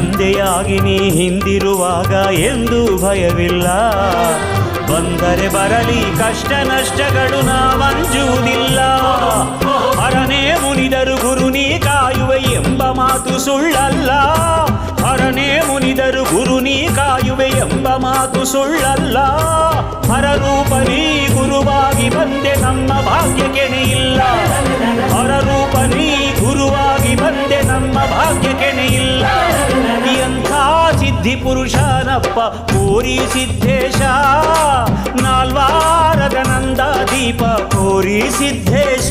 ತಂದೆಯಾಗಿ ನೀ ಹಿಂದಿರುವಾಗ ಎಂದೂ ಭಯವಿಲ್ಲ. ಬಂದರೆ ಬರಲಿ ಕಷ್ಟ ನಷ್ಟಗಳು ನಾವಂಜುವುದಿಲ್ಲ. ಹರನೇ ಮುನಿದರು ಗುರು ನೀ ಕಾಯುವೆ ಎಂಬ ಮಾತು ಸುಳ್ಳಲ್ಲ. ಹರನೇ ಮುನಿದರು ಗುರು ನೀ ಕಾಯುವೆ ಎಂಬ ಮಾತು ಸುಳ್ಳಲ್ಲ. ಹರರೂಪ ನೀ ಗುರುವಾಗಿ ಬಂದೆ ನಮ್ಮ ಭಾಗ್ಯಕ್ಕೆನೆ ಇಲ್ಲ. ಹರರೂಪ ನೀ ಗುರುವಾಗಿ ಬಂದೆ ನಮ್ಮ ಭಾಗ್ಯಕ್ಕೆನೆ ಇಲ್ಲ. ಎಂಥ ಸಿದ್ಧಿ ಪುರುಷನಪ್ಪ ಕೋರಿ ಸಿದ್ದೇಶ, ನಾಲ್ವಾರದ ನಂದ ದೀಪ ಕೋರಿ ಸಿದ್ದೇಶ.